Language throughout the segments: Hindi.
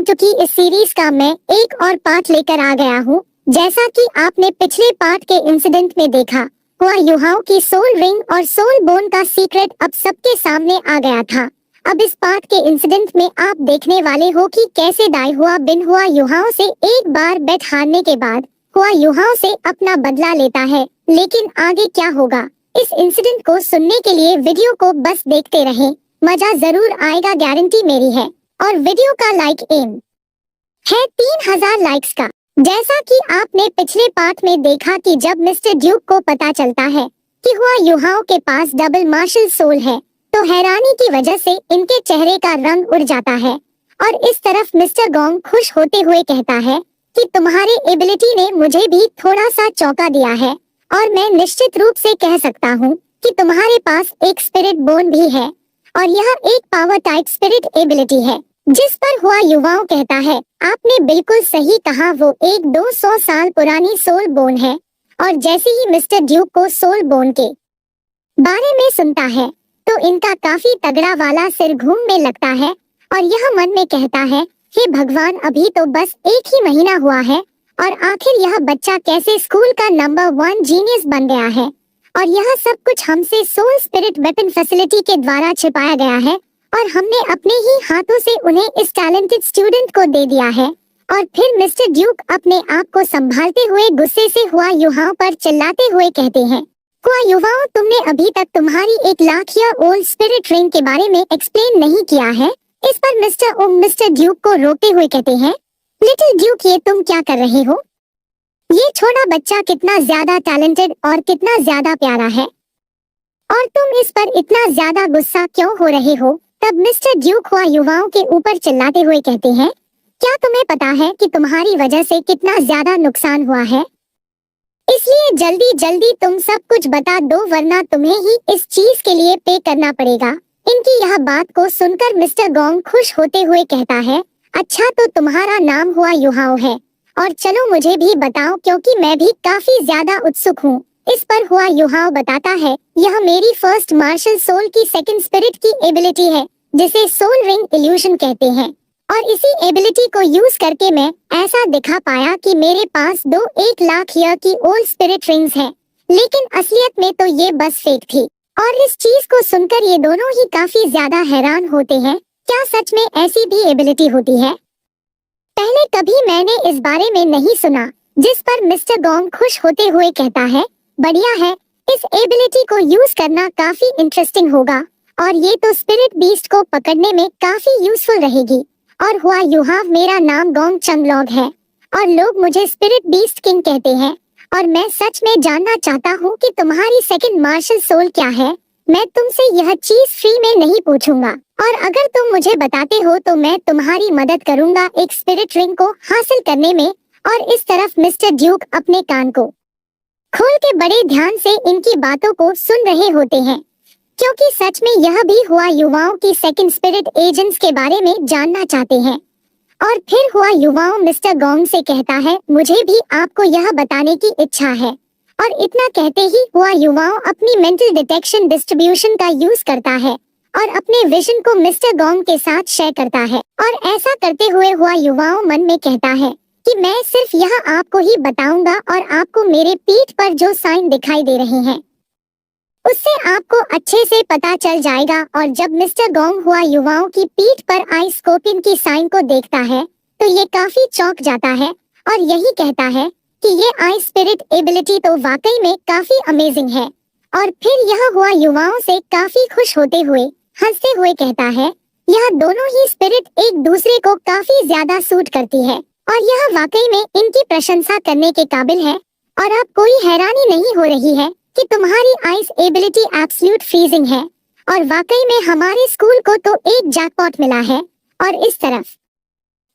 टू की इस सीरीज का मैं एक और पार्ट लेकर आ गया हूँ। जैसा कि आपने पिछले पार्ट के इंसिडेंट में देखा, हुआ युहाओं की सोल रिंग और सोल बोन का सीक्रेट अब सबके सामने आ गया था। अब इस पार्ट के इंसिडेंट में आप देखने वाले हो कि कैसे दाई हुआ बिन हुआ युहाओं से एक बार बेट हारने के बाद हुआ युहाओं से अपना बदला लेता है। लेकिन आगे क्या होगा, इस इंसिडेंट को सुनने के लिए वीडियो को बस देखते रहें, मजा जरूर आएगा, गारंटी मेरी है। और वीडियो का लाइक एम है 3000 लाइक्स का। जैसा कि आपने पिछले पार्ट में देखा कि जब मिस्टर ड्यूक को पता चलता है कि हुआ युहाओं के पास डबल मार्शल सोल है, तो हैरानी की वजह से इनके चेहरे का रंग उड़ जाता है। और इस तरफ मिस्टर गोंग खुश होते हुए कहता है कि तुम्हारे एबिलिटी ने मुझे भी थोड़ा सा चौंका दिया है, और मैं निश्चित रूप से कह सकता हूँ कि तुम्हारे पास एक स्पिरिट बोन भी है, और यह एक पावर टाइप स्पिरिट एबिलिटी है। जिस पर हुआ युवाओं कहता है, आपने बिल्कुल सही कहा, वो एक 200 साल पुरानी सोल बोन है। और जैसे ही मिस्टर ड्यूक को सोल बोन के बारे में सुनता है, तो इनका काफी तगड़ा वाला सिर घूमने लगता है, और यह मन में कहता है, हे भगवान, अभी तो बस एक ही महीना हुआ है, और आखिर यह बच्चा कैसे स्कूल का नंबर 1 जीनियस बन गया है, और यह सब कुछ हमसे सोल स्पिरिट वेपन फैसिलिटी के द्वारा छिपाया गया है, और हमने अपने ही हाथों से उन्हें इस टैलेंटेड स्टूडेंट को दे दिया है। और फिर मिस्टर ड्यूक अपने आप को संभालते हुए गुस्से से हुआ युवाओं पर चिल्लाते हुए कहते हैं, हुआ युवाओं, तुमने अभी तक तुम्हारी 1 lakh year old spirit ring के बारे में एक्सप्लेन नहीं किया है। इस पर मिस्टर ड्यूक को रोकते हुए कहते हैं, लिटिल ड्यूक, ये तुम क्या कर रहे हो? ये छोटा बच्चा कितना ज्यादा टैलेंटेड और कितना ज्यादा प्यारा है, और तुम इस पर इतना ज्यादा गुस्सा क्यों हो रहे हो? तब मिस्टर ड्यूक हुआ युवाओं के ऊपर चिल्लाते हुए कहते हैं, क्या तुम्हें पता है कि तुम्हारी वजह से कितना ज्यादा नुकसान हुआ है? इसलिए जल्दी जल्दी तुम सब कुछ बता दो, वरना तुम्हें ही इस चीज के लिए पे करना पड़ेगा। इनकी यह बात को सुनकर मिस्टर गोंग खुश होते हुए कहता है, अच्छा, तो तुम्हारा नाम हुआ युहाओ है, और चलो मुझे भी बताओ, क्योंकि मैं भी काफी ज्यादा उत्सुक हूँ। इस पर हुआ युहाओ बताता है, यह मेरी फर्स्ट मार्शल सोल की सेकंड स्पिरिट की एबिलिटी है, जिसे सोल रिंग इल्यूशन कहते हैं। और इसी एबिलिटी को यूज करके मैं ऐसा दिखा पाया कि मेरे पास 1 लाख ईयर की ओल्ड स्पिरिट रिंग्स हैं, लेकिन असलियत में तो ये बस फेक थी। और इस चीज को सुनकर ये दोनों ही काफी ज्यादा हैरान होते हैं, क्या सच में ऐसी भी एबिलिटी होती है? पहले कभी मैंने इस बारे में नहीं सुना। जिस पर मिस्टर गोंग खुश होते हुए कहता है, बढ़िया है, इस एबिलिटी को यूज करना काफी इंटरेस्टिंग होगा, और ये तो स्पिरिट बीस्ट को पकड़ने में काफी यूजफुल रहेगी। और हुआ युहाव, मेरा नाम गोंग चंगलॉग है, और लोग मुझे स्पिरिट बीस्ट किंग कहते हैं, और मैं सच में जानना चाहता हूँ कि तुम्हारी सेकंड मार्शल सोल क्या है। मैं तुमसे यह चीज फ्री में नहीं पूछूंगा, और अगर तुम मुझे बताते हो तो मैं तुम्हारी मदद करूंगा एक स्पिरिट रिंग को हासिल करने में। और इस तरफ मिस्टर ड्यूक अपने कान को खोल के बड़े ध्यान से इनकी बातों को सुन रहे होते हैं, क्योंकि सच में यह भी हुआ युवाओं की सेकंड स्पिरिट एजेंट्स के बारे में जानना चाहते हैं। और फिर हुआ युवाओं मिस्टर गोंग से कहता है, मुझे भी आपको यह बताने की इच्छा है। और इतना कहते ही हुआ युवाओं अपनी मेंटल डिटेक्शन डिस्ट्रीब्यूशन का यूज करता है, और अपने विजन को मिस्टर गोंग के साथ शेयर करता है। और ऐसा करते हुए हुआ युवाओं मन में कहता है कि मैं सिर्फ यह आपको ही बताऊंगा, और आपको मेरे पीठ पर जो साइन दिखाई दे रहे हैं उससे आपको अच्छे से पता चल जाएगा। और जब मिस्टर गोंग हुआ युवाओं की पीठ पर आई स्कॉर्पियन की साइन को देखता है, तो ये काफी चौंक जाता है, और यही कहता है कि ये आई स्पिरिट एबिलिटी तो वाकई में काफी अमेजिंग है। और फिर यह हुआ युवाओं से काफी खुश होते हुए हंसते हुए कहता है, यह दोनों ही स्पिरिट एक दूसरे को काफी ज्यादा सूट करती है, और यह वाकई में इनकी प्रशंसा करने के काबिल है। और अब कोई हैरानी नहीं हो रही है कि तुम्हारी आइस एबिलिटी एब्सोल्यूट फ्रीजिंग है, और वाकई में हमारे स्कूल को तो एक जैकपॉट मिला है। और इस तरफ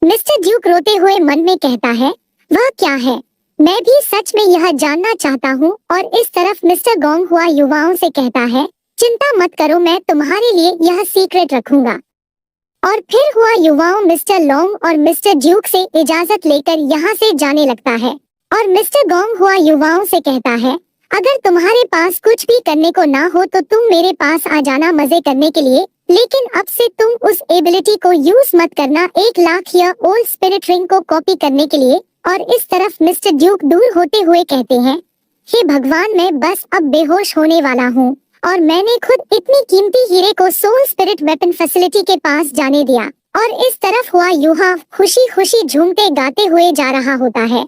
मिस्टर ड्यूक रोते हुए मन में कहता है, वह क्या है, मैं भी सच में यह जानना चाहता हूँ। और इस तरफ मिस्टर गोंग हुआ युवाओं से कहता है, चिंता मत करो, मैं तुम्हारे लिए यह सीक्रेट रखूंगा। और फिर हुआ युवाओं मिस्टर लॉन्ग और मिस्टर ड्यूक से इजाजत लेकर यहाँ से जाने लगता है। और मिस्टर गोंग हुआ युवाओं से कहता है, अगर तुम्हारे पास कुछ भी करने को ना हो तो तुम मेरे पास आ जाना मजे करने के लिए, लेकिन अब से तुम उस एबिलिटी को यूज मत करना 1 lakh year old spirit ring को कॉपी करने के लिए। और इस तरफ मिस्टर ड्यूक दूर होते हुए कहते हैं, हे भगवान, मैं बस अब बेहोश होने वाला हूँ और मैंने खुद इतनी कीमती हीरे को सोल स्पिरिट वेपन फैसिलिटी के पास जाने दिया। और इस तरफ हुआ यूहाव खुशी खुशी झूमते गाते हुए जा रहा होता है।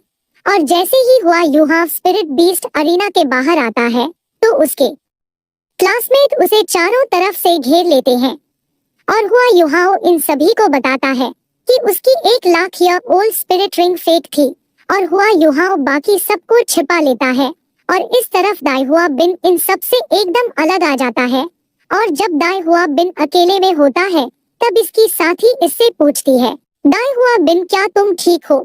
और जैसे ही हुआ यूहाव स्पिरिट बीस्ट अरीना के बाहर आता है तो उसके क्लासमेट उसे चारों तरफ से घेर लेते हैं। और हुआ यूहाव इन सभी को बताता है कि उसकी 1 lakh year old spirit ring fake थी। और हुआ यूहाव बाकी सबको छिपा लेता है। और इस तरफ दाई हुआ बिन इन सब से एकदम अलग आ जाता है। और जब दाई हुआ बिन अकेले में होता है तब इसकी साथी इससे पूछती है, दाई हुआ बिन, क्या तुम ठीक हो?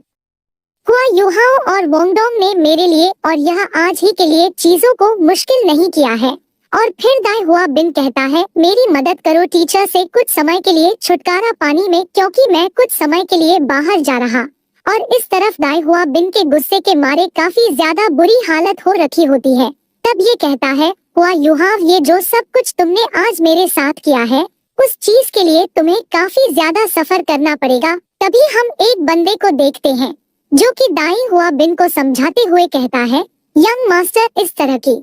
हुआ यूहाव और वोंगडोंग ने मेरे लिए और यह आज ही के लिए चीजों को मुश्किल नहीं किया है। और फिर दाई हुआ बिन कहता है, मेरी मदद करो टीचर से कुछ समय के लिए छुटकारा पाने में, क्योंकि मैं कुछ समय के लिए बाहर जा रहा। और इस तरफ दाई हुआ बिन के गुस्से के मारे काफी ज्यादा बुरी हालत हो रखी होती है। तब ये कहता है, हुआ यूहाव, ये जो सब कुछ तुमने आज मेरे साथ किया है उस चीज के लिए तुम्हें काफी ज्यादा सफर करना पड़ेगा। तभी हम एक बंदे को देखते हैं जो कि दाई हुआ बिन को समझाते हुए कहता है, यंग मास्टर, इस तरह की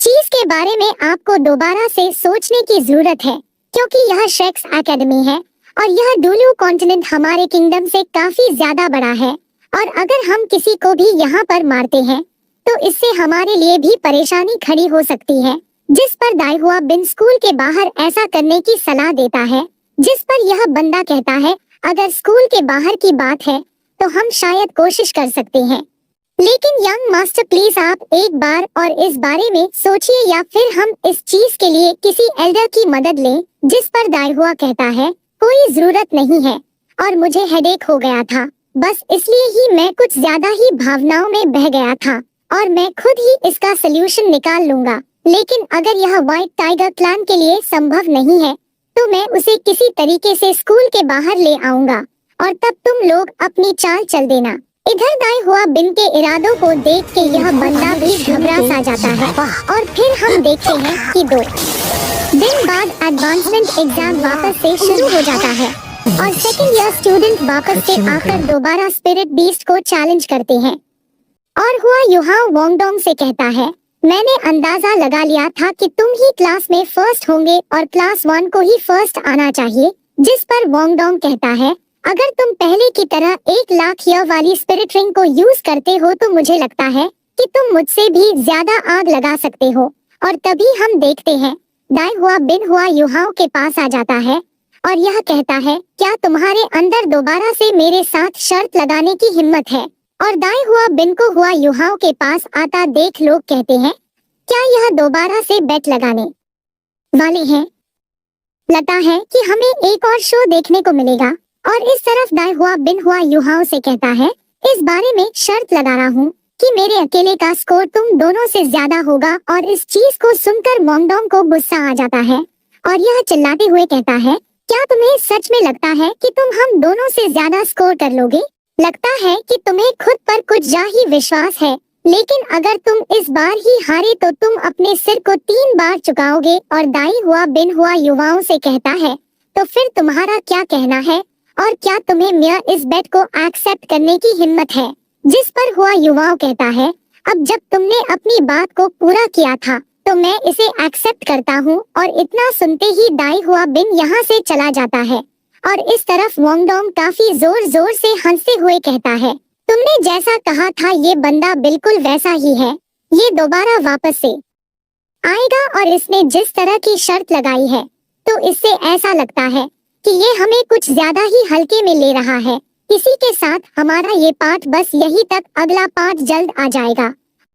चीज के बारे में आपको दोबारा से सोचने की जरूरत है, क्योंकि यह शेक्स एकेडमी है और यह डुलू कॉन्टिनेंट हमारे किंगडम से काफी ज्यादा बड़ा है। और अगर हम किसी को भी यहाँ पर मारते हैं तो इससे हमारे लिए भी परेशानी खड़ी हो सकती है। जिस पर दाई हुआ बिन स्कूल के बाहर ऐसा करने की सलाह देता है, जिस पर यह बंदा कहता है, अगर स्कूल के बाहर की बात है तो हम शायद कोशिश कर सकते हैं, लेकिन यंग मास्टर प्लीज आप एक बार और इस बारे में सोचिए, या फिर हम इस चीज के लिए किसी एल्डर की मदद लें। जिस पर दाई हुआ कहता है, कोई जरूरत नहीं है और मुझे हेडेक हो गया था, बस इसलिए ही मैं कुछ ज्यादा ही भावनाओं में बह गया था और मैं खुद ही इसका सलूशन निकाल लूंगा। लेकिन अगर यह व्हाइट टाइगर क्लैन के लिए संभव नहीं है तो मैं उसे किसी तरीके से स्कूल के बाहर ले आऊंगा और तब तुम लोग अपनी चाल चल देना। इधर दाई हुआ बिन के इरादों को देख के यह बंदा भी घबरा सा जाता है। और फिर हम देखते हैं कि 2 दिन बाद एडवांसमेंट एग्जाम वापस से शुरू हो जाता है और सेकंड ईयर स्टूडेंट वापस से आकर दोबारा स्पिरिट बीस्ट को चैलेंज करते हैं। और हुआ यूहाव वोंगडोंग से कहता है, मैंने अंदाजा लगा लिया था कि तुम ही क्लास में फर्स्ट होंगे और क्लास 1 को ही फर्स्ट आना चाहिए। जिस पर वोंगडोंग कहता है, अगर तुम पहले की तरह 1 लाख ईयर वाली स्पिरिट रिंग को यूज करते हो तो मुझे लगता है कि तुम मुझसे भी ज्यादा आग लगा सकते हो। और तभी हम देखते हैं दाई हुआ बिन हुआ यूहाव के पास आ जाता है और यह कहता है, क्या तुम्हारे अंदर दोबारा से मेरे साथ शर्त लगाने की हिम्मत है? और दाई हुआ बिन को हुआ यूहाव के पास आता देख लोग कहते हैं, क्या यह दोबारा से बेट लगाने वाले हैं? लगता है कि हमें एक और शो देखने को मिलेगा। और इस तरफ दाई हुआ बिन हुआ यूहाव से कहता है, इस बारे में शर्त लगा रहा हूँ कि मेरे अकेले का स्कोर तुम दोनों से ज्यादा होगा। और इस चीज को सुनकर वोंगडोंग को गुस्सा आ जाता है और यह चिल्लाते हुए कहता है, क्या तुम्हें सच में लगता है कि तुम हम दोनों से ज्यादा स्कोर कर लोगे? लगता है कि तुम्हें खुद पर कुछ जा ही विश्वास है, लेकिन अगर तुम इस बार ही हारे तो तुम अपने सिर को 3 बार चुकाओगे। और दाई हुआ बिन हुआ युवाओं से कहता है, तो फिर तुम्हारा क्या कहना है और क्या तुम्हें मेरा इस बेट को एक्सेप्ट करने की हिम्मत है? जिस पर हुआ युवाओं कहता है, अब जब तुमने अपनी बात को पूरा किया था तो मैं इसे एक्सेप्ट करता हूँ। और इतना सुनते ही दाई हुआ बिन यहाँ से चला जाता है। और इस तरफ वोंगडोंग काफी जोर जोर से हंसते हुए कहता है, तुमने जैसा कहा था ये बंदा बिल्कुल वैसा ही है, ये दोबारा वापस से आएगा। और इसने जिस तरह की शर्त लगाई है तो इससे ऐसा लगता है कि ये हमें कुछ ज्यादा ही हल्के में ले रहा है। इसी के साथ हमारा ये पार्ट बस यही तक, अगला पार्ट जल्द आ जाएगा।